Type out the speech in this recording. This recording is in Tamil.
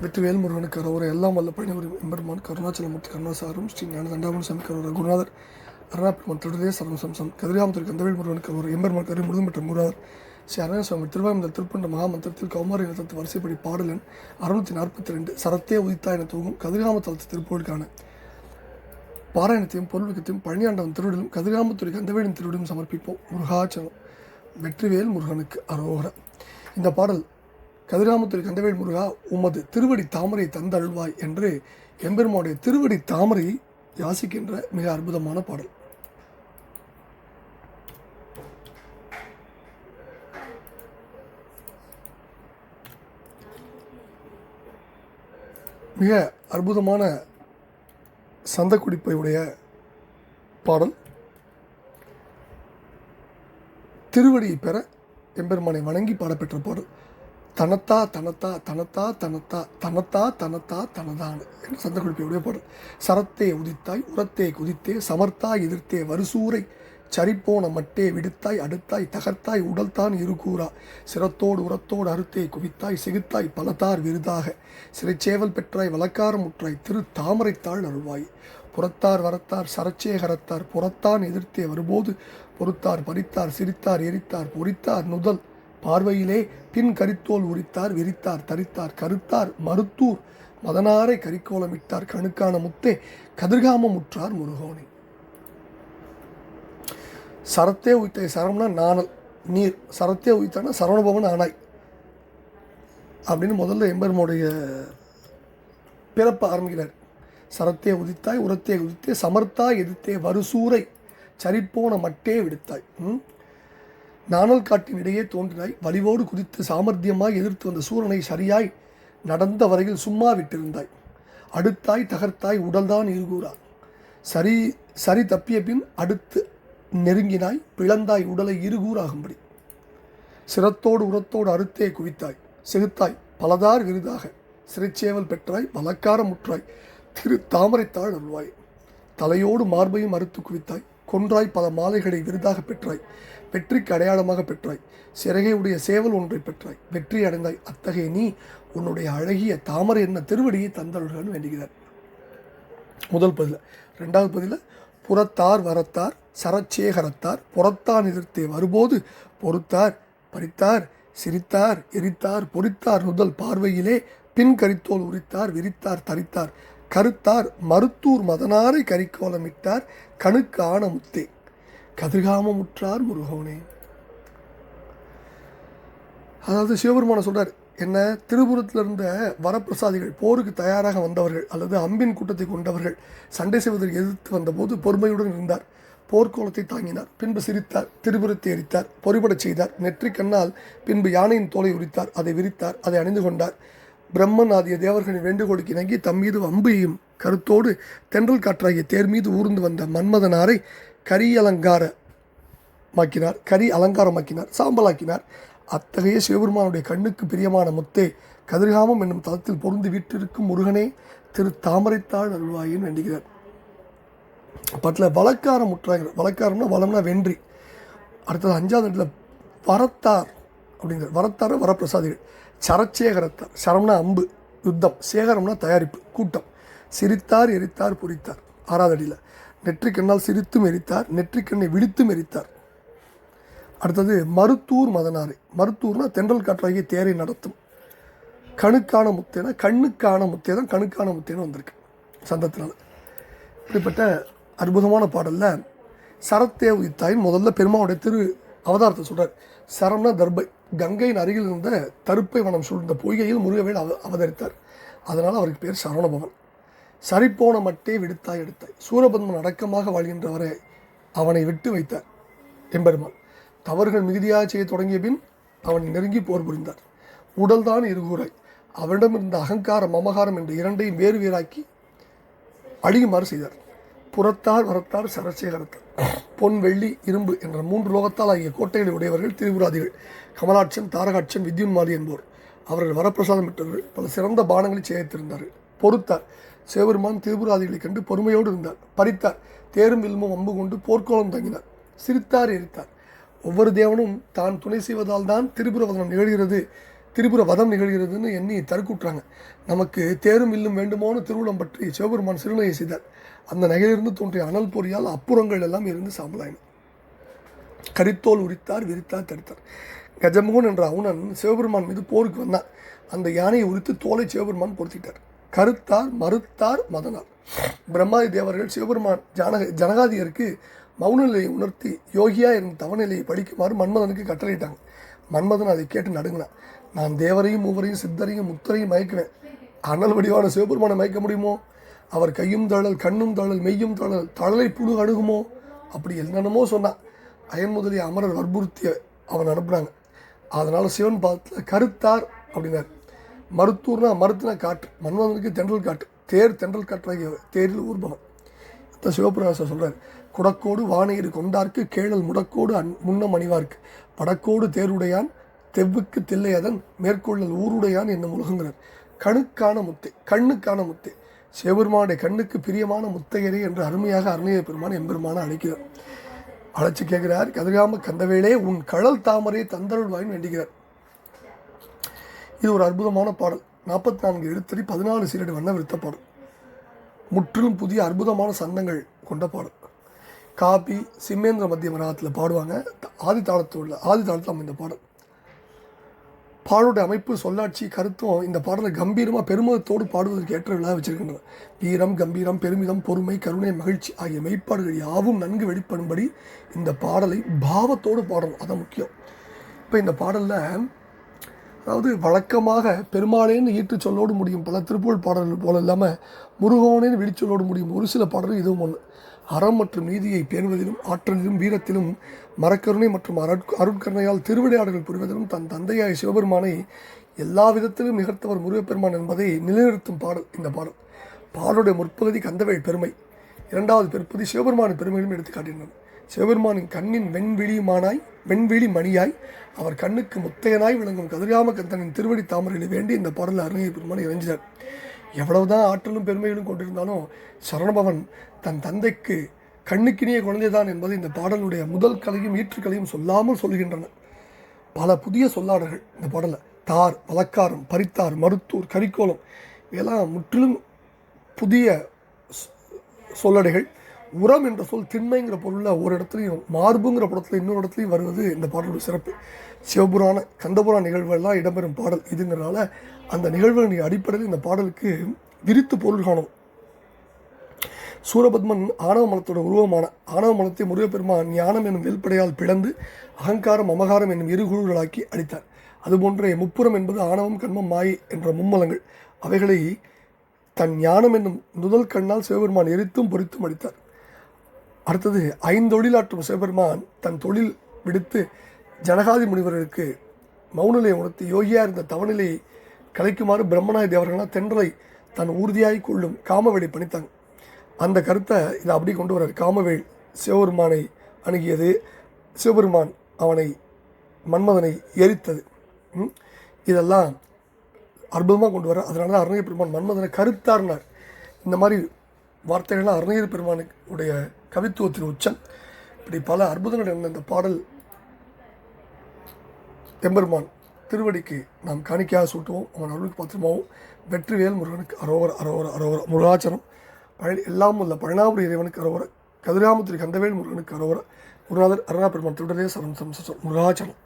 வெற்றிவேல் முருகனுக்கு அரோர எல்லாம் வல்ல பழனிவரி எம்பெருமான் கருணாச்சலமூர்த்தி கருணாசாரம் ஸ்ரீ ஞான தண்டாபன் சாமி கரோர குருநாதர் அருணாபிரமன் திருடதே சரம் சம்சம் கதிராமத்திற்கு கந்தவேல் முருகனுக்கு அரோர எம்பெருமான் கரு முழுதும் பெற்ற குருநாதர் ஸ்ரீ அரணசுவாமி திருவாயுந்தல் திருப்பண்ட மகாமந்திரத்தில் கௌமாரி இனத்தத்து வரிசைப்படி பாடலன் 642 சரத்தே உதித்தா என தூங்கும் கதிராமத்தலத்து திருப்போருக்கான பாராயணத்தையும் பொருளுக்கத்தையும் பழனியாண்டவன் திருவிடலும் கதிராமத்துறை கந்தவேலின் திருவிடலும் சமர்ப்பிப்போம். முருகாச்சலம். வெற்றிவேல் முருகனுக்கு அரோர. இந்த பாடல் கதிராமத்துறை கந்தவேல் முருகா உமது திருவடி தாமரை தந்தருள்வாய் என்று எம்பெருமானுடைய திருவடி தாமரையை யாசிக்கின்ற மிக அற்புதமான பாடல். மிக அற்புதமான சந்தக்குடிப்பையுடைய பாடல். திருவடியை பெற எம்பெருமானை வணங்கி பாடப்பெற்ற பாடல். தனத்தா தனத்தா தனத்தா தனத்தா தனத்தா தனத்தா தனதான் என்ற சந்தக்குடிப்பையுடைய பாடல். சரத்தே உதித்தாய் உரத்தே குதித்தே சமர்த்தாய் எதிர்த்தே வருசூரை சரிப்போன மட்டே விடுத்தாய் அடுத்தாய் தகர்த்தாய் உடல்தான் இருக்கூறா சிரத்தோடு உரத்தோடு அறுத்தே குவித்தாய் சிகித்தாய் பலத்தார் விருதாக சிறைச்சேவல் பெற்றாய் வழக்காரம் முற்றாய் திரு தாமரைத்தாள் அருள்வாய் புறத்தார் வரத்தார் சரச்சேகரத்தார் புறத்தான் எதிர்த்தே வரும்போது பொறுத்தார் பறித்தார் சிரித்தார் எரித்தார் பொறித்தார் நுதல் பார்வையிலே பின் கரித்தோல் உரித்தார் விரித்தார் தரித்தார் கருத்தார் மருத்தூர் மதனாரை கரிக்கோலமிட்டார் கணுக்கான முத்தே கதிர்காமம் முற்றார் முருகோனே. சரத்தே உயித்த சரம்னா நாணல் நீர், சரத்தே உயித்தானா சரவணபவன் ஆனாய் அப்படின்னு முதல்ல எம்பெருமானுடைய பிறப்ப ஆரம்பிக்கிறார். சரத்தே உதித்தாய் உரத்தே உதித்தே சமர்த்தாய் எதிர்த்தே வருசூரை சரிப்போன மட்டே விடுத்தாய் நாணல் காட்டின் இடையே தோன்றினாய் வலிவோடு குதித்து சாமர்த்தியமாய் எதிர்த்து வந்த சூரனை சரியாய் நடந்த வரையில் சும்மா விட்டிருந்தாய் அடுத்தாய் தகர்த்தாய் உடல்தான் இருகூறா சரி சரி தப்பிய பின் அடுத்து நெருங்கினாய் பிளந்தாய் உடலை இருகூறாகும்படி சிரத்தோடு உரத்தோடு அறுத்தே குவித்தாய் செகுத்தாய் பலதார் விருதாக சிறைச்சேவல் பெற்றாய் வழக்காரம் முற்றாய் திரு தாமரைத்தாள் அருள்வாய் தலையோடு மார்பையும் அறுத்து குவித்தாய் கொன்றாய் பல மாலைகளை விருதாக பெற்றாய் வெற்றிக்கு அடையாளமாக பெற்றாய் சிறகை உடைய சேவல் ஒன்றை பெற்றாய் வெற்றி அடைந்தாய் அத்தகைய நீ உன்னுடைய அழகிய தாமரை என்ன திருவடியை தந்தருள்கள் வேண்டுகிறார். முதல் பதில. ரெண்டாவது பதில புறத்தார் வரத்தார் சரச்சேகரத்தார் புறத்தான் எதிர்த்தே வரும்போது பொறுத்தார் பறித்தார் சிரித்தார் எரித்தார் பொறித்தார் நுதல் பார்வையிலே பின் கரித்தோல் உரித்தார் விரித்தார் தரித்தார் கருத்தார் மருத்தூர் மதனாரை கரிக்கோலமிட்டார் கணுக்கு ஆன முத்தே கதிர்காமமுற்றார் முருகோனே. அதாவது சிவபெருமான சொல்றார், என்ன திருபுரத்தில் இருந்த வரப்பிரசாதிகள் போருக்கு தயாராக வந்தவர்கள் அல்லது அம்பின் கூட்டத்தை கொண்டவர்கள் சண்டை செய்வதற்கு எதிர்த்து வந்தபோது பொறுமையுடன் இருந்தார். போர்க்கோலத்தை தாங்கினார். பின்பு சிரித்தார், திரிபுரத்தை எரித்தார், பொறிபடச் செய்தார், நெற்றி கண்ணால் பின்பு யானையின் தோலை உரித்தார், அதை விரித்தார், அதை அணிந்து கொண்டார். பிரம்மன் ஆகிய தேவர்களின் வேண்டுகோளுக்கு இணங்கி தம்மீது அம்பையும் கருத்தோடு தென்றல் காற்றாகிய தேர் மீது ஊர்ந்து வந்த மன்மதனாரை கரி அலங்காரமாக்கினார், சாம்பலாக்கினார். அத்தகைய சிவபெருமானுடைய கண்ணுக்கு பிரியமான முத்தே கதிர்காமம் என்னும் தளத்தில் பொருந்து வீட்டிற்கும் முருகனே திரு தாமரைத்தாள் அருள்வாயின்னு வேண்டுகிறார். பட்டில் வழக்காரம் முற்றாகிறார். வழக்காரம்னா வளம்னா வென்றி. அடுத்தது 5வது இடத்துல வரத்தார் அப்படிங்கிற வரத்தார வரப்பிரசாதிகள். சரச்சேகரத்தார், சரம்னா அம்பு யுத்தம், சேகரம்னா தயாரிப்பு கூட்டம். சிரித்தார் எரித்தார் பொறித்தார். 6வது அடியில் நெற்றிக்கண்ணால் சிரித்தும் எரித்தார், நெற்றிக்கண்ணை விழித்தும் எரித்தார். அடுத்தது மருத்தூர் மதனாரை. மருத்தூர்னா தென்றல் காற்றாகிய தேரை நடத்தும். கணுக்கான முத்தேனா கண்ணுக்கான முத்தே தான் கணுக்கான முத்தேன்னு வந்திருக்கு சந்தத்தினால. இப்படிப்பட்ட அற்புதமான பாடலில் சரத்தே உதித்தாயின் முதல்ல பெருமாவுடைய திரு அவதாரத்தை சொல்கிறார். சரம்னா தர்பை. கங்கையின் அருகில் இருந்த தருப்பை வனம் சூழ்ந்த பொய்கையில் முருகவேல் அவதரித்தார். அதனால் அவருக்கு பேர் சரவணபவன். சரிப்போன மட்டே விடுத்தாய் எடுத்தாய். சூரபத்மன் அடக்கமாக வாழ்கின்றவரை அவனை விட்டு வைத்தார் எம்பெருமான். தவறுகள் மிகுதியாக செய்ய தொடங்கிய பின் அவன் நெருங்கி போர் புரிந்தார். உடல்தான் இருகூறாய். அவனிடம் இருந்த அகங்காரம் மமகாரம் என்ற இரண்டையும் வேறு வேறாக்கி அழியுமாறு செய்தார். புறத்தார் வரத்தார் சரச்சேகரத்தார் பொன் வெள்ளி இரும்பு என்ற 3 லோகத்தால் ஆகிய கோட்டைகளை உடையவர்கள் திரிபுராதிகள். கமலாட்சன் தாரகாட்சன் வித்யுன்மாலி என்போர் அவர்கள் வரப்பிரசாதம் விட்டவர்கள். பல சிறந்த பானங்களை சேகரித்திருந்தார்கள். பொறுத்தார். சிவபெருமான் திரிபுராதிகளை கண்டு பொறுமையோடு இருந்தார். பறித்தார். தேரும் வில்மும் அம்பு கொண்டு போர்க்கோலம் தங்கினார். சிரித்தார் எரித்தார். ஒவ்வொரு தேவனும் தான் துணை செய்வதால் தான் திரிபுரவதனம் நிகழ்கிறது திரிபுர வதம் நிகழ்கிறதுன்னு எண்ணி தருக்குற்றாங்க. நமக்கு தேரும் வில்லும் வேண்டுமோன்னு திருவுளம் பற்றி சிவபெருமான் சிறுநகையை செய்தார். அந்த நகையிலிருந்து தோன்றிய அனல் பொறியால் அப்புறங்கள் எல்லாம் இருந்து சாம்பலாயின. கரித்தோல் உரித்தார், விரித்தார், தடுத்தார். கஜமுகன் என்ற அவுணன் சிவபெருமான் மீது போருக்கு வந்தார். அந்த யானையை உரித்து தோலை சிவபெருமான் பொருத்திட்டார். கருத்தார், மறுத்தார், மதனார். பிரம்மாதி தேவர்கள் சிவபெருமான் ஜனகாதியருக்கு மௌன நிலையை உணர்த்தி யோகியா இருந்த தவநிலையை படிக்குமாறு மன்மதனுக்கு கட்டளையிட்டாங்க. மன்மதன் அதை கேட்டு நடுங்கினான். நான் தேவரையும் மூவரையும் சித்தரையும் முத்தரையும் மயக்குவேன், அனல் வடிவான சிவபெருமானை மயக்க முடியுமோ? அவர் கையும் தழல், கண்ணும் தழல், மெய்யும் தழல், தழலை புழு அணுகுமோ? அப்படி என்னென்னமோ சொன்னான். அயன் முதலிய அமரர் வற்புறுத்திய அவன் அனுப்புனாங்க. அதனால் சிவன் பாதத்தில் கருத்தார் அப்படின்னார். மருத்தூர்னா மருத்துனா காற்று, மன்மதனுக்கு தென்றல் காற்று, தென்றல் காற்றாகிய தேரில் ஊர்பவன். அதான் சிவபிரகாசர் சொல்கிறார், குடக்கோடு வானையர் கொண்டார்க்கு கேழல் முடக்கோடு முன்னம் அணிவார்க்கு படக்கோடு தேருடையான் தெவ்வுக்கு தில்லை அதன் மேற்கொள்ளல் ஊருடையான் என்னும் உலகங்கிறார். கண்ணுக்கான முத்தை சிவபெருமானுடைய கண்ணுக்கு பிரியமான முத்தையரே என்று அருமையாக அருணைய பெருமான் எம்பெருமான அழைக்கிறார். அழைச்சி கேட்கிறார், கதிராம கந்தவேளே உன் கழல் தாமரை தந்தருள்வாயின்னு வேண்டுகிறார். இது ஒரு அற்புதமான பாடல். 44 எழுத்தடி 14 சீரடி வண்ண விருத்த பாடல். முற்றிலும் புதிய அற்புதமான சந்தங்கள் கொண்ட பாடல். காபி சிம்மேந்திர மத்திய மராகத்தில் பாடுவாங்க. ஆதி தாளத்தில் அமைந்த பாடல். பாடலுடைய அமைப்பு, சொல்லாட்சி, கருத்தும் இந்த பாடலை கம்பீரமாக பெருமிதத்தோடு பாடுவதற்கு ஏற்ற விழா வச்சிருக்கின்றன. வீரம், கம்பீரம், பெருமிதம், பொறுமை, கருணை, மகிழ்ச்சி ஆகிய மெய்ப்பாடுகள் யாவும் நன்கு வெளிப்படும்படி இந்த பாடலை பாவத்தோடு பாடணும். அதான் முக்கியம். இப்போ இந்த பாடலில் அதாவது வழக்கமாக பெருமாளேன்னு ஈட்டு சொல்லோடு முடியும் பல திருப்புகழ் பாடல்கள் போல இல்லாமல் முருகோனேன்னு விழிச்சொல்லோடு முடியும் ஒரு சில பாடல்கள் இதுவும் ஒன்று. அறம் மற்றும் நீதியை பேணுவதிலும் ஆற்றலிலும் வீரத்திலும் மரக்கருணை மற்றும் அருட்கருணையால் திருவிளையாடல்கள் புரிவதிலும் தன் தந்தையாய் சிவபெருமானை எல்லா விதத்திலும் நிகழ்த்தவர் முருகப்பெருமான் என்பதை நிலைநிறுத்தும் பாடல் இந்த பாடல். பாடலுடைய முற்பகுதி கந்தவேள் பெருமை, இரண்டாவது பிற்பகுதி சிவபெருமானின் பெருமையிலும் எடுத்து காட்டினார். சிவபெருமானின் கண்ணின் வெண்விழி மணியாய் அவர் கண்ணுக்கு முத்தையனாய் விளங்கும் கதிராம கந்தனின் திருவடி தாமரைகளை வேண்டி இந்த பாடலில் அருணைய பெருமானை இறைஞ்சினார். எவ்வளவுதான் ஆற்றலும் பெருமைகளும் கொண்டிருந்தாலும் சரணபவன் தன் தந்தைக்கு கண்ணுக்கினிய குழந்தைதான் என்பதை இந்த பாடலுடைய முதல் கலையும் ஈற்றுக்களையும் சொல்லாமல் சொல்கின்றன. பல புதிய சொல்லாடல்கள் இந்த பாடலில். தார், வழக்காரம், பரித்தார், மருத்தூர், கரிக்கோலம் இதெல்லாம் முற்றிலும் புதிய சொல்லடைகள். உரம் என்ற சொல் திண்மைங்கிற பொருளில் ஒரு இடத்துலையும், மார்புங்கிற படத்தில் இன்னொரு இடத்துலையும் வருவது இந்த பாடலுடைய சிறப்பு. சிவபுராண கந்தபுராண நிகழ்வுகள்லாம் இடம்பெறும் பாடல் இதுங்கிறனால அந்த நிகழ்வுகளின் அடிப்படையில் இந்த பாடலுக்கு விரித்து பொருள் காணும். சூரபத்மன் ஆணவ மலத்தோட உருவமான ஆணவ மலத்தை முருகப்பெருமான் ஞானம் என்னும் வெல்படையால் பிளந்து அகங்காரம் அமகாரம் என்னும் இரு குழுக்களாக்கி அடித்தார். அதுபோன்றே முப்புறம் என்பது ஆணவம், கண்மம், மாயை என்ற மும்மலங்கள். அவைகளை தன் ஞானம் என்னும் நுதல் கண்ணால் சிவபெருமான் எரித்தும் பொறித்தும் அடித்தார். அடுத்தது ஐந்தொழிலாற்றும் சிவபெருமான் தன் தொழில் விடுத்து ஜனகாதி முனிவர்களுக்கு மௌனநிலையை உணர்த்தி யோகியாக இருந்த தவநிலையை கலைக்குமாறு பிரம்மநாய தேவர்களால் தென்றலை தன் உறுதியாய் கொள்ளும் காமவேளை பணித்தாங்க. அந்த கருத்தை இதை அப்படி கொண்டு வர்றார். காமவேள் சிவபெருமானை அணுகியது, சிவபெருமான் அவனை மன்மதனை எரித்தது, இதெல்லாம் அற்புதமாக கொண்டு வர. அதனால தான் அருணைய பெருமான் மன்மதனை கருத்தார்னார். இந்த மாதிரி வார்த்தைகள்லாம் அருணைய பெருமானுடைய கவித்துவத்தின் உச்சம். இப்படி பல அற்புதங்கள் இருந்த இந்த பாடல் எம்பெருமான் திருவடிக்கு நாம் காணிக்கையாக சூட்டுவோம். அவன் அருளுக்கு பாத்திரமாகவும். வெற்றிவேல் முருகனுக்கு அரோகர அரோகர அரோகர. முருகாச்சரம். எல்லாம் உள்ள பழனாபுரி இறைவனுக்கு அரோகர. கதிராமத்துரி கந்தவேல் முருகனுக்கு அரோகர. குருநாதர் அருணா பெருமான் திருடரே சரணம் முருகாச்சரம்.